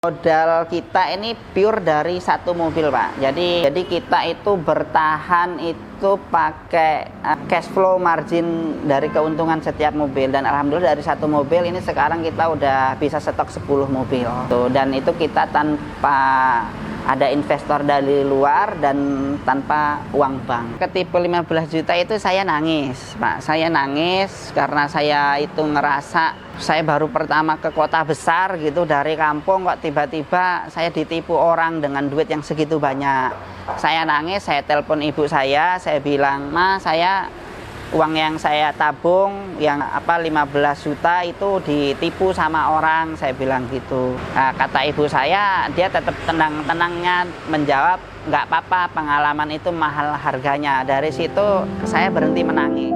Modal kita ini pure dari satu mobil, Pak. Jadi kita itu bertahan itu pakai cash flow margin dari keuntungan setiap mobil, dan alhamdulillah dari satu mobil ini sekarang kita udah bisa stok 10 mobil. Dan itu kita tanpa ada investor dari luar dan tanpa uang bank. Ketipu 15 juta itu saya nangis, Pak. Saya nangis karena saya itu ngerasa saya baru pertama ke kota besar gitu dari kampung, kok tiba-tiba saya ditipu orang dengan duit yang segitu banyak. Saya nangis, saya telepon ibu saya bilang, "Ma, saya uang yang saya tabung yang 15 juta itu ditipu sama orang," saya bilang gitu. Nah, kata ibu saya, dia tetap tenang-tenangnya menjawab, "Nggak apa-apa, pengalaman itu mahal harganya." Dari situ saya berhenti menangis.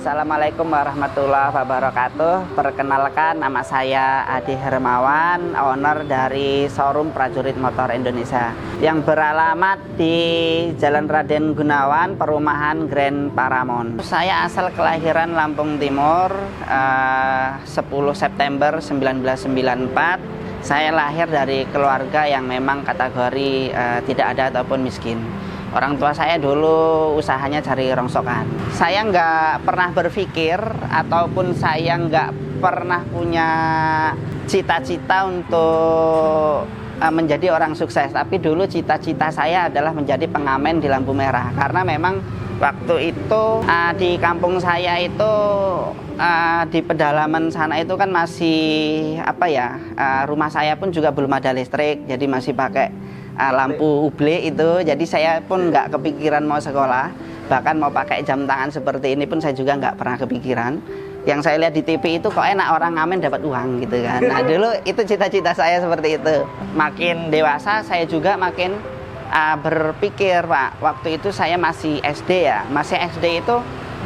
Assalamualaikum warahmatullahi wabarakatuh. Perkenalkan, nama saya Adi Hermawan, owner dari showroom Prajurit Motor Indonesia yang beralamat di Jalan Raden Gunawan, Perumahan Grand Paramount. Saya asal kelahiran Lampung Timur, 10 September 1994. Saya lahir dari keluarga yang memang kategori tidak ada ataupun miskin. Orang tua saya dulu usahanya cari rongsokan. Saya nggak pernah berpikir ataupun saya nggak pernah punya cita-cita untuk menjadi orang sukses. Tapi dulu cita-cita saya adalah menjadi pengamen di lampu merah. Karena memang waktu itu di kampung saya itu di pedalaman sana itu kan masih rumah saya pun juga belum ada listrik, jadi masih pakai lampu uble itu. Jadi saya pun nggak kepikiran mau sekolah, bahkan mau pakai jam tangan seperti ini pun saya juga nggak pernah kepikiran. Yang saya lihat di TV itu kok enak orang ngamen dapat uang gitu kan. Nah dulu itu cita-cita saya seperti itu. Makin dewasa saya juga makin berpikir, Pak. Waktu itu saya masih SD ya, masih SD itu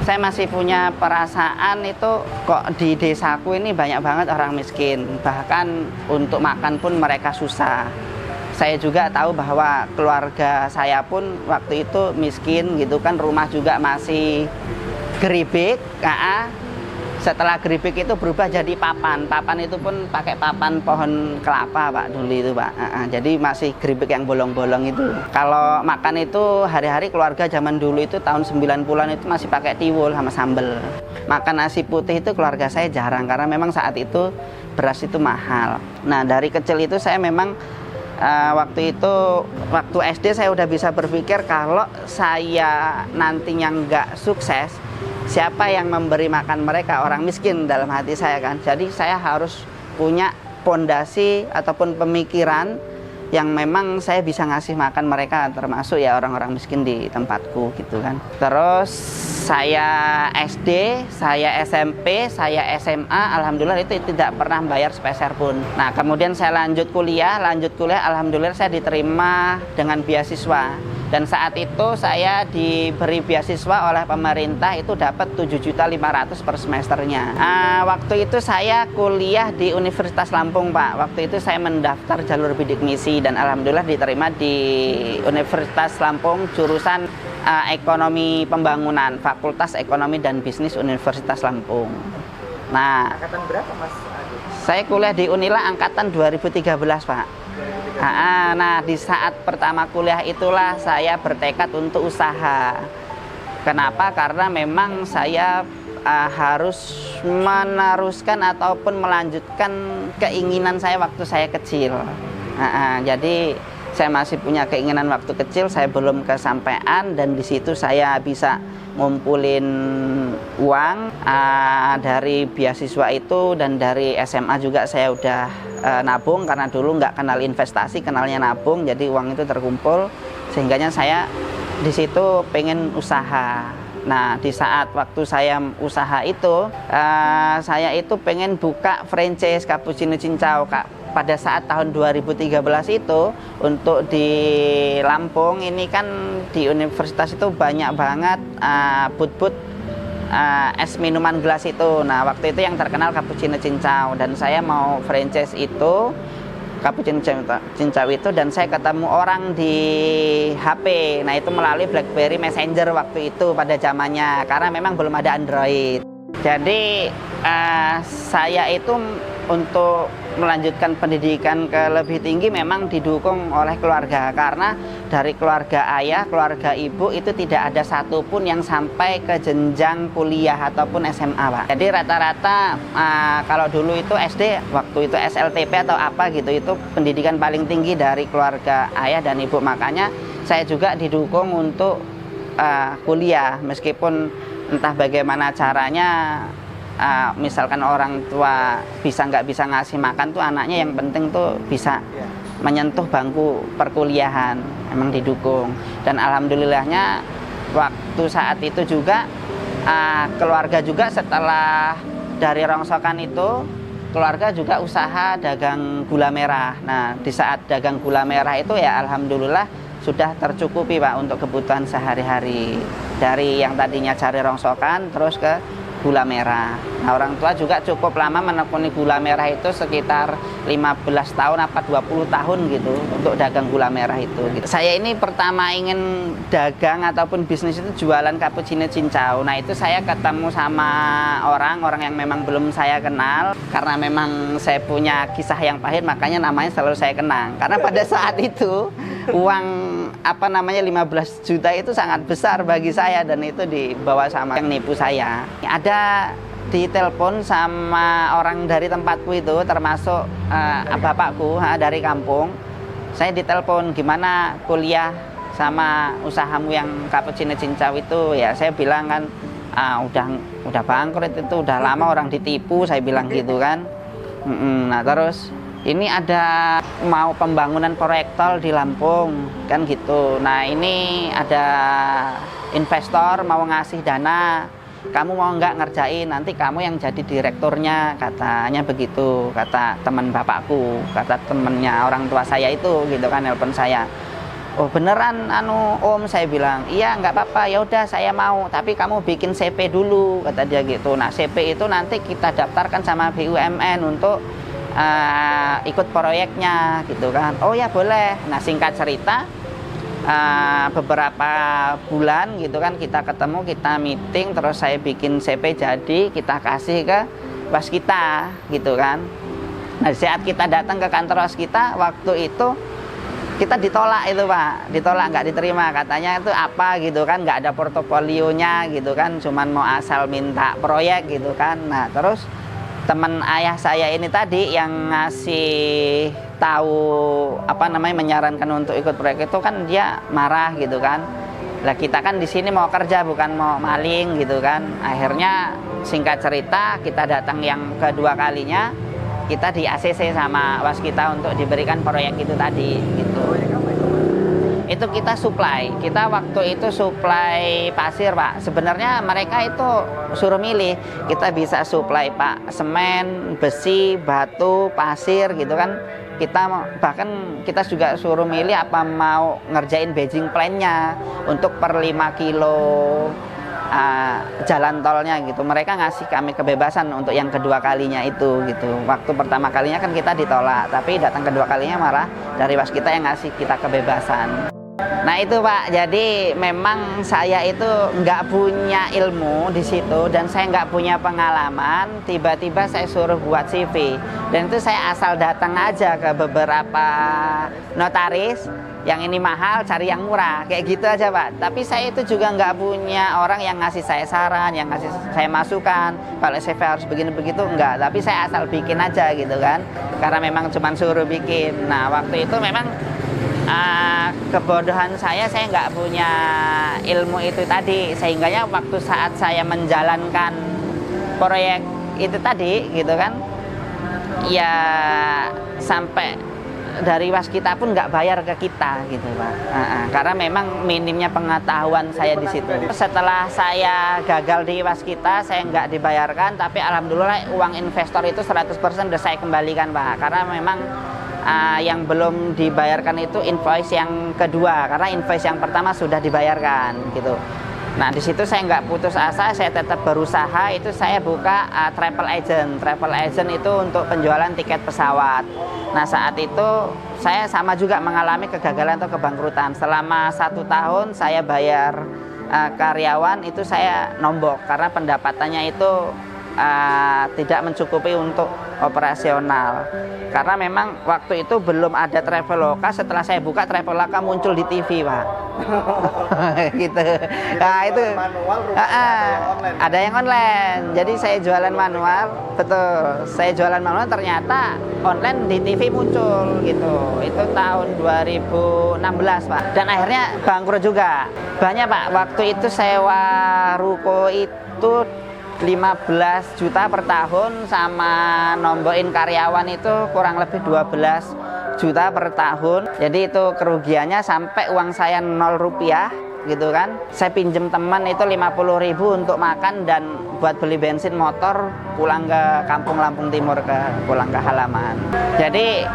saya masih punya perasaan itu kok di desaku ini banyak banget orang miskin, bahkan untuk makan pun mereka susah. Saya juga tahu bahwa keluarga saya pun waktu itu miskin gitu kan, rumah juga masih geribik. Setelah geribik itu berubah jadi papan. Papan itu pun pakai papan pohon kelapa, Pak, dulu itu, Pak. Jadi masih geribik yang bolong-bolong itu. Kalau makan itu hari-hari keluarga zaman dulu itu tahun 90-an itu masih pakai tiwul sama sambel. Makan nasi putih itu keluarga saya jarang karena memang saat itu beras itu mahal. Nah, dari kecil itu saya memang waktu SD saya udah bisa berpikir kalau saya nantinya nggak sukses, siapa yang memberi makan mereka? Orang miskin dalam hati saya kan. Jadi saya harus punya pondasi ataupun pemikiran yang memang saya bisa ngasih makan mereka, termasuk ya orang-orang miskin di tempatku gitu kan. Terus saya SD, saya SMP, saya SMA, alhamdulillah itu tidak pernah bayar sepeser pun. Nah kemudian saya lanjut kuliah, alhamdulillah saya diterima dengan beasiswa. Dan saat itu saya diberi beasiswa oleh pemerintah, itu dapat 7.500.000 per semesternya. Waktu itu saya kuliah di Universitas Lampung, Pak. Waktu itu saya mendaftar jalur bidik misi dan alhamdulillah diterima di Universitas Lampung jurusan Ekonomi Pembangunan, Fakultas Ekonomi dan Bisnis Universitas Lampung. Nah, angkatan berapa, Mas Adi? Saya kuliah di Unila angkatan 2013, Pak. Nah, di saat pertama kuliah itulah saya bertekad untuk usaha. Kenapa? Karena memang saya harus meneruskan ataupun melanjutkan keinginan saya waktu saya kecil. Jadi saya masih punya keinginan waktu kecil, saya belum kesampaian, dan di situ saya bisa ngumpulin uang dari beasiswa itu, dan dari SMA juga saya udah nabung karena dulu nggak kenal investasi, kenalnya nabung. Jadi uang itu terkumpul sehingganya saya di situ pengen usaha. Nah di saat waktu saya usaha itu saya itu pengen buka franchise cappuccino cincau, Kak. Pada saat tahun 2013 itu untuk di Lampung ini kan di universitas itu banyak banget booth-booth es minuman gelas itu. Nah, waktu itu yang terkenal cappuccino cincau, dan saya mau franchise itu cappuccino cincau itu, dan saya ketemu orang di HP. Nah, itu melalui BlackBerry Messenger waktu itu pada zamannya, karena memang belum ada Android. Jadi saya itu untuk melanjutkan pendidikan ke lebih tinggi memang didukung oleh keluarga, karena dari keluarga ayah, keluarga ibu itu tidak ada satupun yang sampai ke jenjang kuliah ataupun SMA, Pak. Jadi rata-rata kalau dulu itu SD, waktu itu SLTP atau apa gitu, itu pendidikan paling tinggi dari keluarga ayah dan ibu. Makanya saya juga didukung untuk kuliah, meskipun entah bagaimana caranya. Misalkan orang tua nggak bisa ngasih makan tuh anaknya, yang penting tuh bisa menyentuh bangku perkuliahan, emang didukung. Dan alhamdulillahnya waktu saat itu juga keluarga juga setelah dari rongsokan itu, keluarga juga usaha dagang gula merah. Nah, di saat dagang gula merah itu ya alhamdulillah sudah tercukupi, Pak, untuk kebutuhan sehari-hari, dari yang tadinya cari rongsokan terus ke gula merah. Nah, orang tua juga cukup lama menekuni gula merah itu sekitar 15 tahun apa 20 tahun gitu untuk dagang gula merah itu gitu. Saya ini pertama ingin dagang ataupun bisnis itu jualan cappuccino cincau. Nah, itu saya ketemu sama orang yang memang belum saya kenal, karena memang saya punya kisah yang pahit, makanya namanya selalu saya kenang. Karena pada saat itu uang 15 juta itu sangat besar bagi saya, dan itu dibawa sama yang nipu saya. Ada ditelepon sama orang dari tempatku itu, termasuk bapakku dari kampung. Saya ditelepon, gimana kuliah sama usahamu yang cappuccino cincau itu? Ya saya bilang kan, udah bangkrut, itu udah lama orang ditipu, saya bilang gitu kan. Nah terus ini ada mau pembangunan proyek tol di Lampung kan gitu. Nah, ini ada investor mau ngasih dana, kamu mau nggak ngerjain, nanti kamu yang jadi direkturnya, katanya begitu, kata teman bapakku, kata temennya orang tua saya itu gitu kan, nelpon saya. Oh beneran Om, saya bilang iya nggak apa-apa, ya udah saya mau, tapi kamu bikin CP dulu, kata dia gitu. Nah, CP itu nanti kita daftarkan sama BUMN untuk ikut proyeknya gitu kan. Oh ya boleh. Nah, singkat cerita beberapa bulan gitu kan kita ketemu, kita meeting, terus saya bikin CP jadi, kita kasih ke waskita gitu kan. Nah, saat kita datang ke kantor waskita waktu itu kita ditolak itu, Pak, ditolak, nggak diterima, katanya itu apa gitu kan, nggak ada portofolionya gitu kan, cuman mau asal minta proyek gitu kan. Nah terus teman ayah saya ini tadi yang ngasih tahu menyarankan untuk ikut proyek itu kan, dia marah gitu kan. Lah kita kan di sini mau kerja bukan mau maling gitu kan. Akhirnya singkat cerita kita datang yang kedua kalinya, kita di ACC sama waskita untuk diberikan proyek itu tadi gitu. Itu kita supply, kita waktu itu supply pasir, Pak. Sebenarnya mereka itu suruh milih, kita bisa supply Pak semen, besi, batu, pasir gitu kan. Bahkan kita juga suruh milih apa mau ngerjain Beijing plan-nya untuk per 5 kilo jalan tolnya gitu. Mereka ngasih kami kebebasan untuk yang kedua kalinya itu gitu. Waktu pertama kalinya kan kita ditolak, tapi datang kedua kalinya malah dari waskita yang ngasih kita kebebasan. Nah itu, Pak, jadi memang saya itu nggak punya ilmu di situ, dan saya nggak punya pengalaman. Tiba-tiba saya suruh buat CV, dan itu saya asal datang aja ke beberapa notaris, yang ini mahal cari yang murah, kayak gitu aja, Pak. Tapi saya itu juga nggak punya orang yang ngasih saya saran, yang ngasih saya masukan kalau CV harus begini begitu, enggak. Tapi saya asal bikin aja gitu kan, karena memang cuma suruh bikin. Nah waktu itu memang kebodohan saya nggak punya ilmu itu tadi, sehingganya waktu saat saya menjalankan proyek itu tadi gitu kan, ya sampai dari waskita pun nggak bayar ke kita gitu, Pak. Karena memang minimnya pengetahuan saya di situ. Setelah saya gagal di waskita, saya nggak dibayarkan, tapi alhamdulillah uang investor itu 100% udah saya kembalikan, Pak. Karena memang yang belum dibayarkan itu invoice yang kedua, karena invoice yang pertama sudah dibayarkan gitu. Nah, di situ saya nggak putus asa, saya tetap berusaha. Itu saya buka travel agent. Travel agent itu untuk penjualan tiket pesawat. Nah, saat itu saya sama juga mengalami kegagalan atau kebangkrutan. Selama 1 tahun saya bayar karyawan itu saya nombok karena pendapatannya itu tidak mencukupi untuk operasional. Karena memang waktu itu belum ada Traveloka. Setelah saya buka, Traveloka muncul di TV, Pak. Gitu. Nah, itu ada yang online. Jadi saya jualan manual, betul. Saya jualan manual, ternyata online di TV muncul gitu. Itu tahun 2016, Pak. Dan akhirnya bangkrut juga. Banyak, Pak. Waktu itu sewa ruko itu 15 juta per tahun, sama nombokin karyawan itu kurang lebih 12 juta per tahun. Jadi itu kerugiannya sampai uang saya 0 rupiah gitu kan. Saya pinjem teman itu 50.000 untuk makan dan buat beli bensin motor pulang ke kampung Lampung Timur, pulang ke halaman. Jadi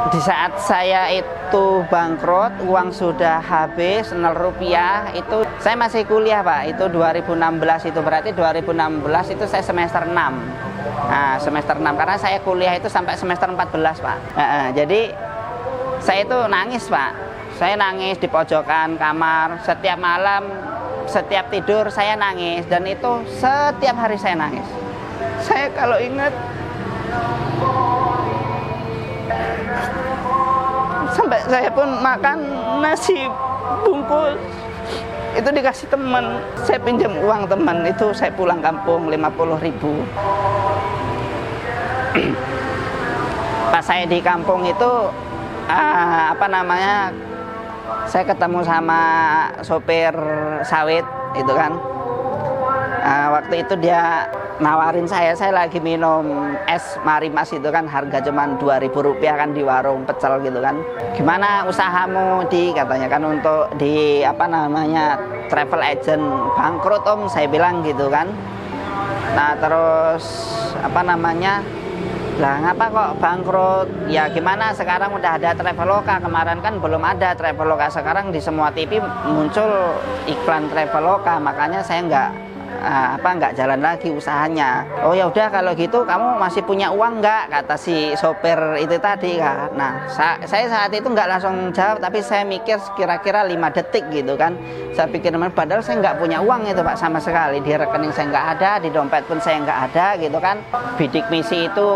di saat saya itu bangkrut, uang sudah habis 0 rupiah, itu saya masih kuliah, Pak. Itu 2016, itu berarti 2016 itu saya semester 6. Nah, semester 6 karena saya kuliah itu sampai semester 14, Pak. Jadi saya itu nangis, Pak. Saya nangis di pojokan kamar setiap malam, setiap tidur saya nangis, dan itu setiap hari saya nangis. Saya kalau ingat sampai saya pun makan nasi bungkus itu dikasih teman, saya pinjam uang teman, itu saya pulang kampung 50.000. Pas saya di kampung itu saya ketemu sama sopir sawit itu kan. Waktu itu dia nawarin saya lagi minum es Marimas itu kan, harga cuman 2.000 rupiah kan di warung pecel gitu kan. Gimana usahamu, Di, katanya kan, untuk di travel agent. Bangkrut, Om, saya bilang gitu kan. Nah, terus lah ngapa kok bangkrut? Ya gimana, sekarang udah ada Traveloka, kemarin kan belum ada Traveloka. Sekarang di semua TV muncul iklan Traveloka, makanya saya nggak jalan lagi usahanya. Oh ya udah, kalau gitu kamu masih punya uang nggak, kata si sopir itu tadi kan. Nah, saya saat itu nggak langsung jawab, tapi saya mikir kira-kira 5 detik gitu kan. Saya pikir, padahal saya nggak punya uang itu, Pak, sama sekali. Di rekening saya nggak ada, di dompet pun saya nggak ada gitu kan. Bidik misi itu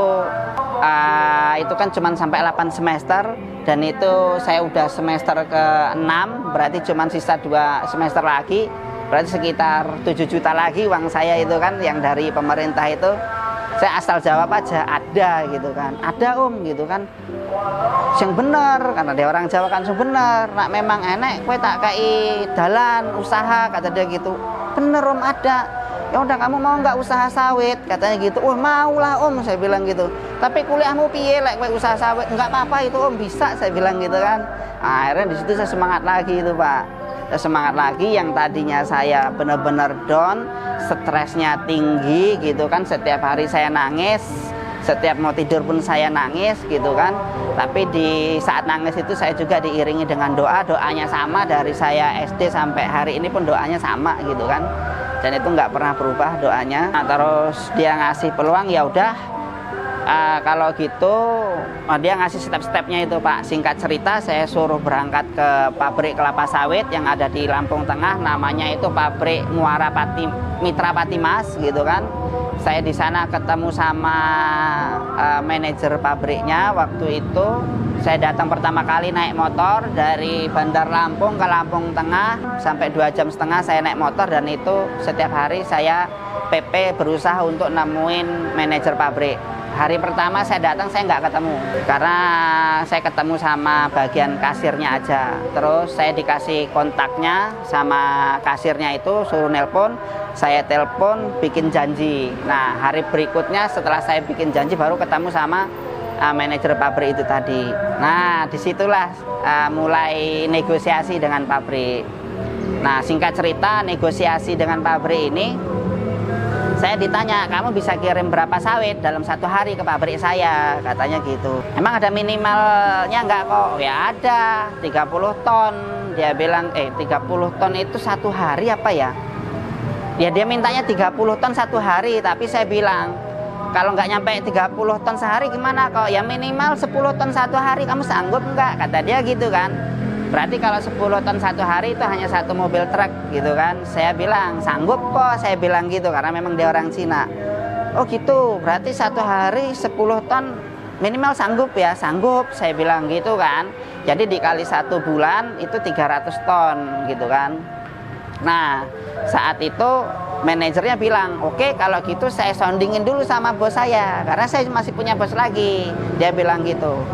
kan cuma sampai 8 semester, dan itu saya udah semester ke-6, berarti cuma sisa 2 semester lagi. Berarti sekitar 7 juta lagi uang saya itu kan, yang dari pemerintah itu. Saya asal jawab aja, ada gitu kan. Ada, Om, gitu kan. Yang bener, karena dia orang Jawa kan, yang bener. Nak memang enek, kue tak kai dalan usaha, kata dia gitu. Bener, Om, ada. Ya udah, kamu mau nggak usaha sawit, katanya gitu. Oh, mau lah, Om, saya bilang gitu. Tapi kuliahmu piye lek kue usaha sawit? Nggak apa-apa itu, Om, bisa, saya bilang gitu kan. Akhirnya di situ saya semangat lagi itu, Pak. Semangat lagi. Yang tadinya saya benar-benar down, stresnya tinggi gitu kan, setiap hari saya nangis, setiap mau tidur pun saya nangis gitu kan. Tapi di saat nangis itu saya juga diiringi dengan doanya sama, dari saya SD sampai hari ini pun doanya sama gitu kan, dan itu nggak pernah berubah doanya. Nah, terus dia ngasih peluang, ya udah, kalau gitu dia ngasih step-stepnya itu, Pak. Singkat cerita, saya suruh berangkat ke pabrik kelapa sawit yang ada di Lampung Tengah, namanya itu pabrik Muara Mitra Patimas gitu kan. Saya di sana ketemu sama manajer pabriknya. Waktu itu saya datang pertama kali naik motor dari Bandar Lampung ke Lampung Tengah, sampai 2,5 jam saya naik motor, dan itu setiap hari saya PP berusaha untuk nemuin manajer pabrik. Hari pertama saya datang, saya nggak ketemu, karena saya ketemu sama bagian kasirnya aja. Terus saya dikasih kontaknya sama kasirnya itu, suruh nelpon, saya telepon, bikin janji. Nah, hari berikutnya setelah saya bikin janji baru ketemu sama manajer pabrik itu tadi. Nah, disitulah mulai negosiasi dengan pabrik. Nah, singkat cerita, negosiasi dengan pabrik ini, saya ditanya, kamu bisa kirim berapa sawit dalam 1 hari ke pabrik saya, katanya gitu. Emang ada minimalnya nggak kok? Ya ada, 30 ton. Dia bilang, 30 ton itu 1 hari apa ya? Ya dia mintanya 30 ton satu hari, tapi saya bilang kalau nggak nyampe 30 ton sehari gimana kok? Ya minimal 10 ton satu hari, kamu sanggup nggak? Kata dia gitu kan. Berarti kalau 10 ton satu hari itu hanya satu mobil truk gitu kan. Saya bilang sanggup kok, saya bilang gitu karena memang dia orang Cina. Oh gitu, berarti satu hari 10 ton minimal sanggup ya? Sanggup, saya bilang gitu kan. Jadi dikali 1 bulan itu 300 ton gitu kan. Nah saat itu manajernya bilang, oke kalau gitu saya soundingin dulu sama bos saya, karena saya masih punya bos lagi. Dia bilang gitu,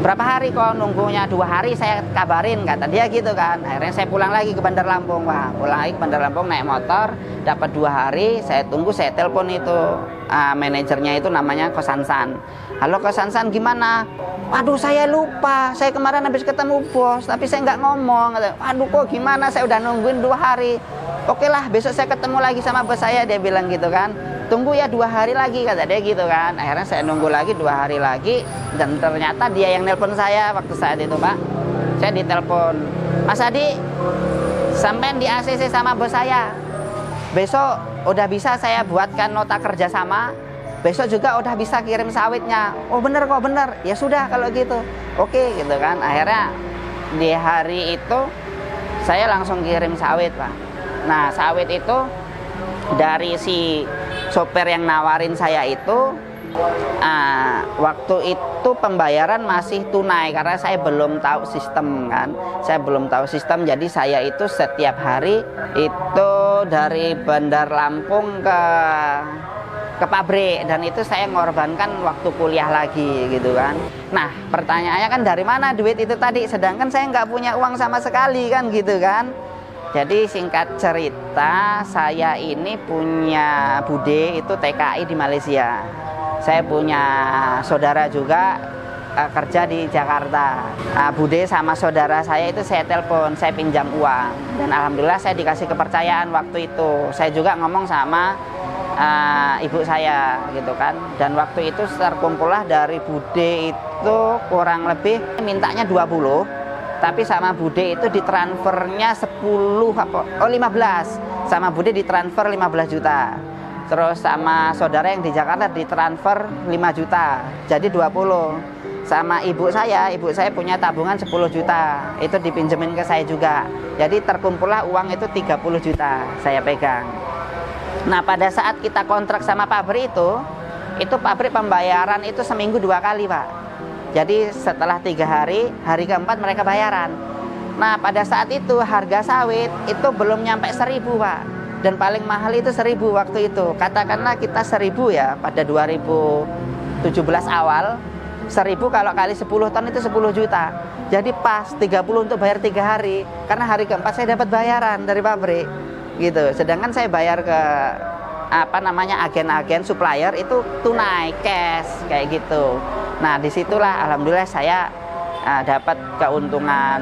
berapa hari kok nunggunya? 2 hari saya kabarin, kata dia gitu kan. Akhirnya saya pulang lagi ke Bandar Lampung. Wah, pulang lagi ke Bandar Lampung naik motor, dapat 2 hari, saya tunggu, saya telepon itu manajernya itu namanya Kosansan. Halo Kosansan, gimana? Waduh saya lupa, saya kemarin habis ketemu bos tapi saya nggak ngomong. Waduh kok gimana, saya udah nungguin 2 hari. Oke lah, besok saya ketemu lagi sama bos saya, dia bilang gitu kan. Tunggu ya 2 hari lagi, kata dia gitu kan. Akhirnya saya nunggu lagi 2 hari lagi, dan ternyata dia yang nelpon saya waktu saat itu Pak. Saya ditelepon, Mas Adi, sampean di ACC sama bos saya. Besok udah bisa saya buatkan nota kerjasama. Besok juga udah bisa kirim sawitnya. Oh bener kok, bener. Ya sudah kalau gitu. Oke gitu kan. Akhirnya di hari itu saya langsung kirim sawit Pak. Nah sawit itu dari si sopir yang nawarin saya itu, waktu itu pembayaran masih tunai karena saya belum tahu sistem kan. Saya belum tahu sistem, jadi saya itu setiap hari itu dari Bandar Lampung ke pabrik, dan itu saya mengorbankan waktu kuliah lagi gitu kan. Nah pertanyaannya kan dari mana duit itu tadi, sedangkan saya nggak punya uang sama sekali kan gitu kan. Jadi singkat cerita, saya ini punya bude itu TKI di Malaysia. Saya punya saudara juga kerja di Jakarta. Bude sama saudara saya itu saya telepon, saya pinjam uang, dan alhamdulillah saya dikasih kepercayaan waktu itu. Saya juga ngomong sama ibu saya gitu kan, dan waktu itu terkumpullah dari bude itu kurang lebih mintanya 20, tapi sama bude itu ditransfernya 15, sama bude ditransfer 15 juta. Terus sama saudara yang di Jakarta ditransfer 5 juta, jadi 20. Sama ibu saya punya tabungan 10 juta, itu dipinjemin ke saya juga. Jadi terkumpullah uang itu 30 juta saya pegang. Nah pada saat kita kontrak sama pabrik itu pabrik pembayaran itu seminggu 2 kali Pak. Jadi setelah 3 hari, hari keempat mereka bayaran. Nah pada saat itu harga sawit itu belum nyampe 1.000 Pak. Dan paling mahal itu 1.000 waktu itu. Katakanlah kita 1.000 ya pada 2017 awal. 1.000 kalau kali 10 ton itu 10 juta. Jadi pas 30 untuk bayar 3 hari. Karena hari keempat saya dapat bayaran dari pabrik gitu. Sedangkan saya bayar ke agen-agen supplier itu tunai, cash kayak gitu. Nah disitulah alhamdulillah saya dapat keuntungan.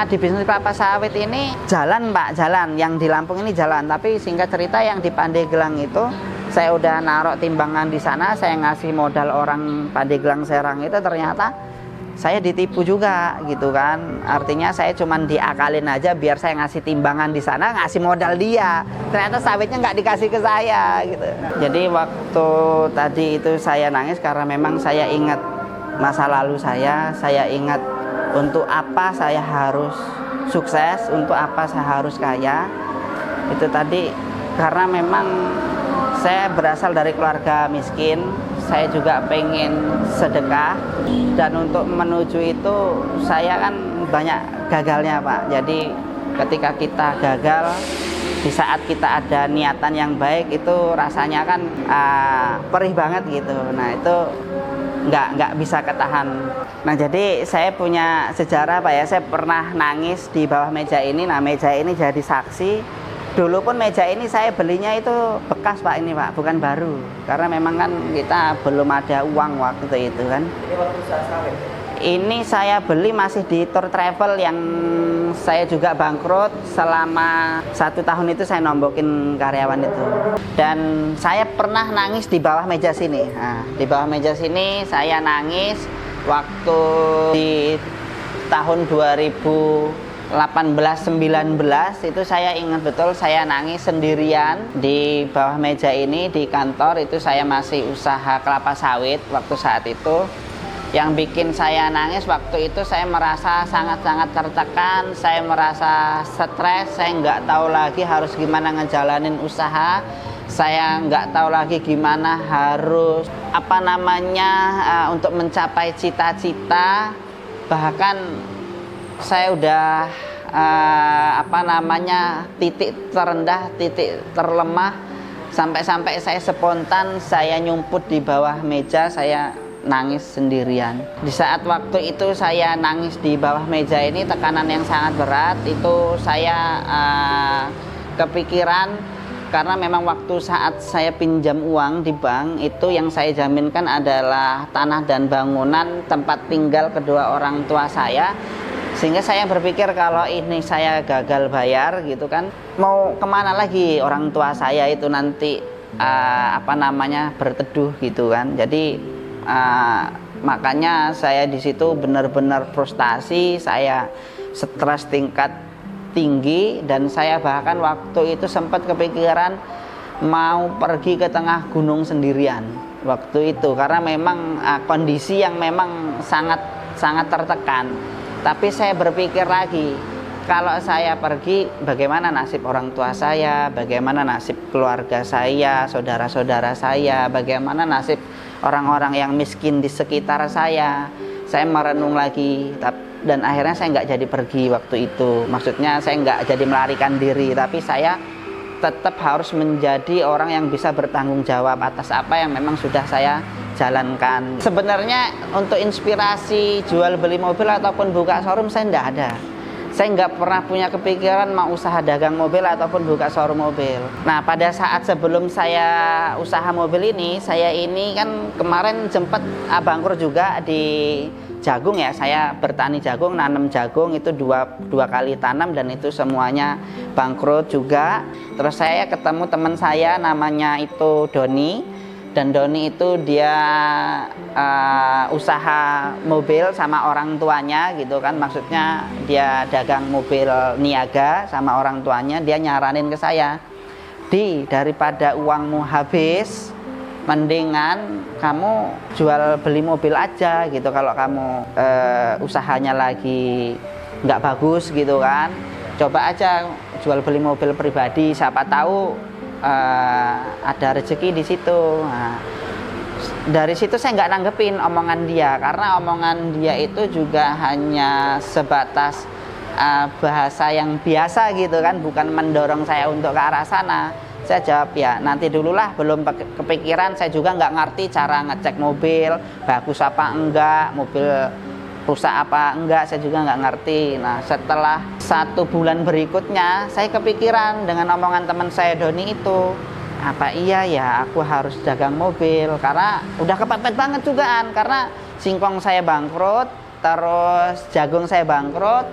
Di bisnis kelapa sawit ini jalan Pak, jalan. Yang di Lampung ini jalan, tapi singkat cerita yang di Pandeglang itu saya udah naruh timbangan di sana, saya ngasih modal orang Pandeglang Serang itu, ternyata saya ditipu juga gitu kan. Artinya saya cuman diakalin aja biar saya ngasih timbangan di sana, ngasih modal dia. Ternyata sawitnya nggak dikasih ke saya gitu. Jadi waktu tadi itu saya nangis karena memang saya ingat masa lalu saya ingat untuk apa saya harus sukses, untuk apa saya harus kaya. Itu tadi karena memang saya berasal dari keluarga miskin. Saya juga pengen sedekah, dan untuk menuju itu saya kan banyak gagalnya Pak. Jadi ketika kita gagal, di saat kita ada niatan yang baik itu rasanya kan perih banget gitu. Nah itu nggak bisa ketahan. Nah jadi saya punya sejarah Pak ya, saya pernah nangis di bawah meja ini. Nah meja ini jadi saksi. Dulu pun meja ini saya belinya itu bekas Pak ini Pak, bukan baru. Karena memang kan kita belum ada uang waktu itu kan. Ini waktu usaha sawit? Ini saya beli masih di tour travel yang saya juga bangkrut. Selama 1 tahun itu saya nombokin karyawan itu. Dan saya pernah nangis di bawah meja sini. Nah, di bawah meja sini saya nangis waktu di tahun 2018 18-19 itu saya ingat betul saya nangis sendirian di bawah meja ini di kantor. Itu saya masih usaha kelapa sawit waktu saat itu. Yang bikin saya nangis waktu itu saya merasa sangat-sangat tertekan, saya merasa stres, saya nggak tahu lagi harus gimana ngejalanin usaha, saya nggak tahu lagi gimana harus untuk mencapai cita-cita. Bahkan saya udah titik terendah, titik terlemah, sampai-sampai saya spontan saya nyumput di bawah meja, saya nangis sendirian. Di saat waktu itu saya nangis di bawah meja ini, tekanan yang sangat berat, itu saya kepikiran. Karena memang waktu saat saya pinjam uang di bank, itu yang saya jaminkan adalah tanah dan bangunan tempat tinggal kedua orang tua saya. Sehingga saya berpikir kalau ini saya gagal bayar gitu kan, mau kemana lagi orang tua saya itu nanti berteduh gitu kan. Jadi makanya saya di situ benar-benar frustasi, saya stres tingkat tinggi, dan saya bahkan waktu itu sempat kepikiran mau pergi ke tengah gunung sendirian waktu itu, karena memang kondisi yang memang sangat tertekan. Tapi saya berpikir lagi, kalau saya pergi bagaimana nasib orang tua saya, bagaimana nasib keluarga saya, saudara-saudara saya, bagaimana nasib orang-orang yang miskin di sekitar saya. Saya merenung lagi, dan akhirnya saya nggak jadi pergi waktu itu. Maksudnya saya nggak jadi melarikan diri, tapi saya tetap harus menjadi orang yang bisa bertanggung jawab atas apa yang memang sudah saya jalankan. Sebenarnya untuk inspirasi jual beli mobil ataupun buka showroom saya nggak ada. Saya nggak pernah punya kepikiran mau usaha dagang mobil ataupun buka showroom mobil. Nah, pada saat sebelum saya usaha mobil ini, saya ini kan kemarin sempat bangkrut juga di jagung ya. Saya bertani jagung, nanam jagung itu dua kali tanam, dan itu semuanya bangkrut juga. Terus saya ketemu teman saya namanya itu Doni. Dan Doni itu dia usaha mobil sama orang tuanya gitu kan. Maksudnya dia dagang mobil niaga sama orang tuanya. Dia nyaranin ke saya, daripada uangmu habis, mendingan kamu jual beli mobil aja gitu. Kalau kamu usahanya lagi nggak bagus gitu kan, coba aja jual beli mobil pribadi, siapa tahu ada rezeki di situ. Nah, dari situ saya nggak nanggepin omongan dia, karena omongan dia itu juga hanya sebatas bahasa yang biasa gitu kan, bukan mendorong saya untuk ke arah sana. Saya jawab, ya nanti dululah, belum kepikiran. Saya juga nggak ngerti cara ngecek mobil bagus apa enggak, mobil rusak apa enggak, saya juga nggak ngerti. Nah, setelah 1 bulan berikutnya saya kepikiran dengan omongan teman saya Doni itu, apa iya ya aku harus dagang mobil, karena udah kepepet banget jugaan. Karena singkong saya bangkrut, terus jagung saya bangkrut,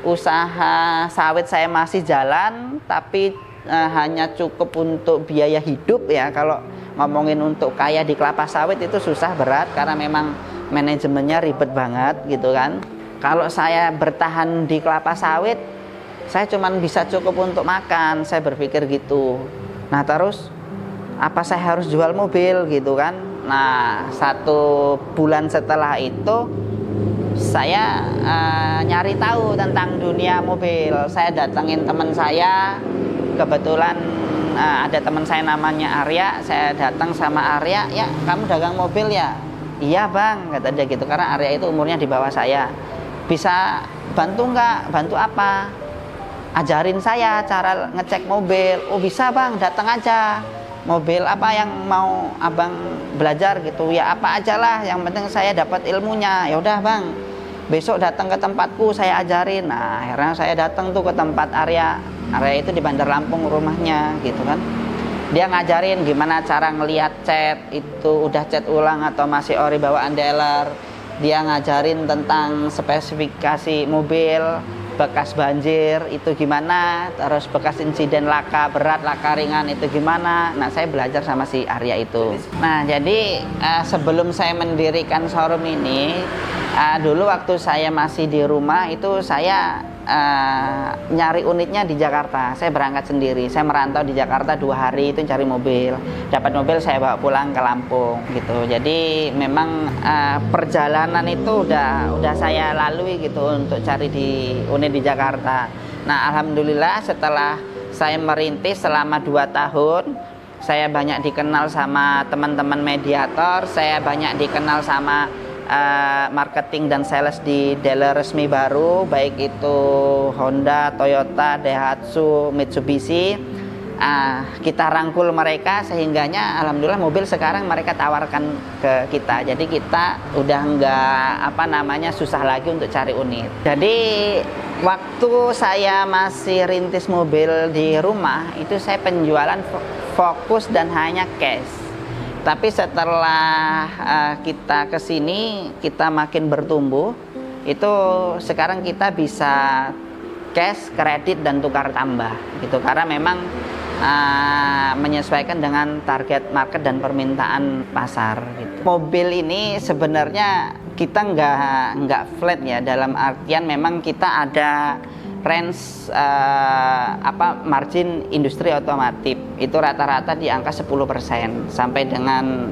usaha sawit saya masih jalan, tapi hanya cukup untuk biaya hidup ya. Kalau ngomongin untuk kaya di kelapa sawit itu susah, berat, karena memang manajemennya ribet banget gitu kan. Kalau saya bertahan di kelapa sawit, saya cuman bisa cukup untuk makan, saya berpikir gitu. Nah, terus apa saya harus jual mobil gitu kan. Nah, 1 bulan setelah itu saya nyari tahu tentang dunia mobil. Saya datengin teman saya, kebetulan ada teman saya namanya Arya. Saya datang sama Arya, ya kamu dagang mobil ya? Iya bang, kata dia gitu, karena Arya itu umurnya di bawah saya. Bisa bantu nggak? Bantu apa? Ajarin saya cara ngecek mobil. Oh bisa bang, datang aja. Mobil apa yang mau abang belajar gitu? Ya apa aja lah, yang penting saya dapat ilmunya. Ya udah bang, besok datang ke tempatku, saya ajarin. Nah, akhirnya saya datang tuh ke tempat Arya. Arya itu di Bandar Lampung rumahnya gitu kan. Dia ngajarin gimana cara ngelihat cat itu udah cat ulang atau masih ori bawaan dealer. Dia ngajarin tentang spesifikasi mobil, bekas banjir itu gimana, terus bekas insiden laka berat, laka ringan itu gimana. Nah, saya belajar sama si Arya itu. Nah, jadi sebelum saya mendirikan showroom ini, dulu waktu saya masih di rumah itu saya nyari unitnya di Jakarta. Saya berangkat sendiri, saya merantau di Jakarta 2 hari itu cari mobil. Dapat mobil saya bawa pulang ke Lampung gitu. Jadi memang perjalanan itu udah saya lalui gitu untuk cari di unit di Jakarta. Nah, alhamdulillah setelah saya merintis selama 2 tahun, saya banyak dikenal sama teman-teman mediator, saya banyak dikenal sama marketing dan sales di dealer resmi baru, baik itu Honda, Toyota, Daihatsu, Mitsubishi. Kita rangkul mereka sehingganya alhamdulillah mobil sekarang mereka tawarkan ke kita. Jadi kita udah nggak susah lagi untuk cari unit. Jadi waktu saya masih rintis mobil di rumah itu saya penjualan fokus dan hanya cash. Tapi setelah kita kesini, kita makin bertumbuh, itu sekarang kita bisa cash, kredit, dan tukar tambah gitu. Karena memang menyesuaikan dengan target market dan permintaan pasar gitu. Mobil ini sebenarnya kita nggak flat ya, dalam artian memang kita ada range margin industri otomotif itu rata-rata di angka 10% sampai dengan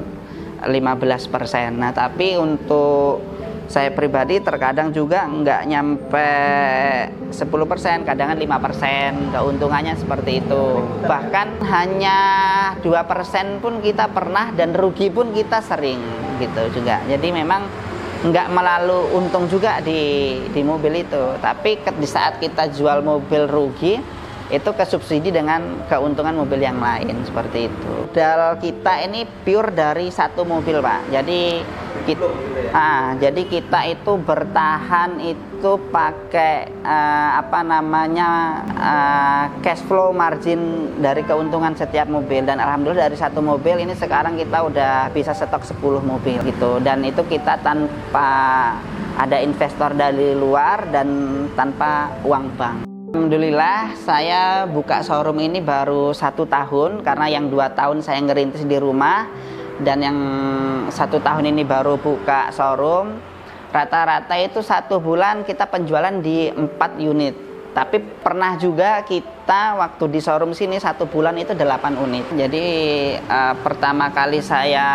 15%. Nah, tapi untuk saya pribadi terkadang juga nggak nyampe 10%, kadang 5%, keuntungannya seperti itu. Bahkan hanya 2% pun kita pernah dan rugi pun kita sering gitu juga. Jadi memang nggak melalu untung juga di mobil itu, tapi di saat kita jual mobil rugi itu kesubsidi dengan keuntungan mobil yang lain seperti itu. Modal kita ini pure dari satu mobil, Pak. Jadi kita itu bertahan itu pakai cash flow margin dari keuntungan setiap mobil, dan alhamdulillah dari satu mobil ini sekarang kita udah bisa stok 10 mobil gitu, dan itu kita tanpa ada investor dari luar dan tanpa uang bank. Alhamdulillah saya buka showroom ini baru 1 tahun, karena yang 2 tahun saya ngerintis di rumah dan yang 1 tahun ini baru buka showroom. Rata-rata itu 1 bulan kita penjualan di 4 unit. Tapi pernah juga kita waktu di showroom sini 1 bulan itu 8 unit. Jadi pertama kali saya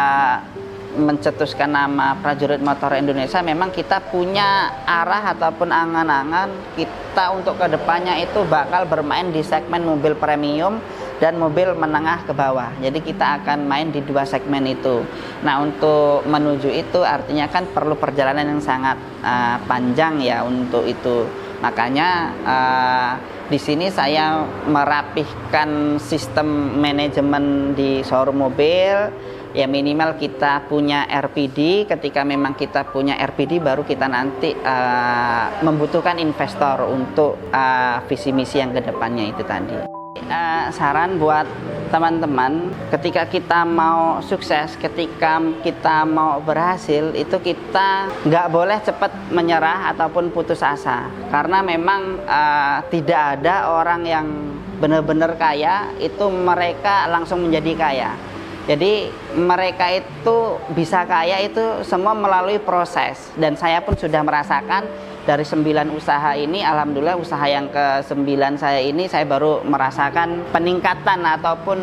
mencetuskan nama Prajurit Motor Indonesia, memang kita punya arah ataupun angan-angan kita untuk kedepannya itu bakal bermain di segmen mobil premium dan mobil menengah ke bawah. Jadi kita akan main di 2 segmen itu. Nah, untuk menuju itu artinya kan perlu perjalanan yang sangat panjang ya untuk itu. Makanya di sini saya merapihkan sistem manajemen di showroom mobil. Ya minimal kita punya RPD. Ketika memang kita punya RPD baru kita nanti membutuhkan investor untuk visi misi yang kedepannya itu tadi. Saran buat teman-teman, ketika kita mau sukses, ketika kita mau berhasil, itu kita nggak boleh cepat menyerah ataupun putus asa. Karena memang tidak ada orang yang benar-benar kaya itu mereka langsung menjadi kaya. Jadi mereka itu bisa kaya itu semua melalui proses, dan saya pun sudah merasakan dari 9 usaha ini. Alhamdulillah usaha yang ke-9 saya ini saya baru merasakan peningkatan ataupun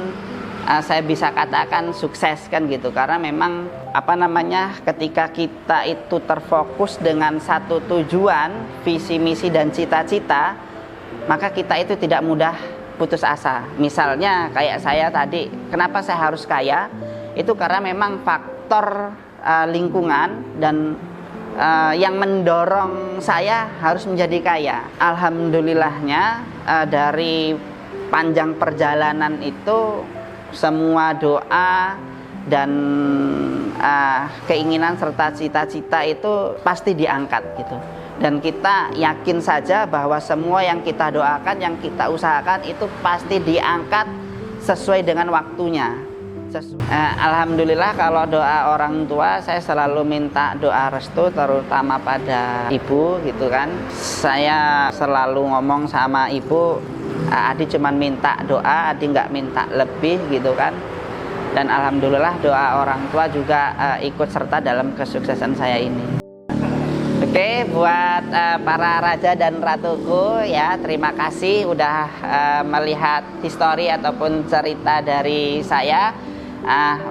saya bisa katakan sukses kan gitu. Karena memang ketika kita itu terfokus dengan satu tujuan, visi misi dan cita-cita, maka kita itu tidak mudah putus asa. Misalnya kayak saya tadi, kenapa saya harus kaya? Itu karena memang faktor lingkungan dan yang mendorong saya harus menjadi kaya. Alhamdulillahnya dari panjang perjalanan itu semua doa dan keinginan serta cita-cita itu pasti diangkat gitu. Dan kita yakin saja bahwa semua yang kita doakan, yang kita usahakan itu pasti diangkat sesuai dengan waktunya. Alhamdulillah kalau doa orang tua saya selalu minta doa restu, terutama pada ibu gitu kan. Saya selalu ngomong sama ibu, Adi cuma minta doa, Adi nggak minta lebih gitu kan. Dan alhamdulillah doa orang tua juga ikut serta dalam kesuksesan saya ini. Oke, buat para raja dan ratuku ya, terima kasih udah melihat histori ataupun cerita dari saya.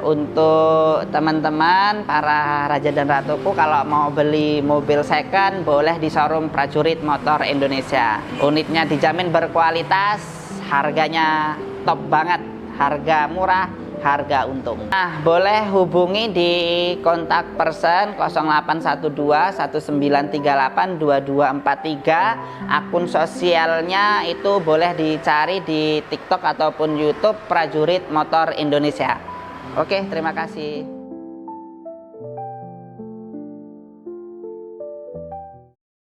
Untuk teman-teman para raja dan ratuku, kalau mau beli mobil second boleh di showroom Prajurit Motor Indonesia. Unitnya dijamin berkualitas, harganya top banget, harga murah, harga untung. Boleh hubungi di kontak person 0812 1938 2243. Akun sosialnya itu boleh dicari di TikTok ataupun YouTube Prajurit Motor Indonesia. Oke, terima kasih.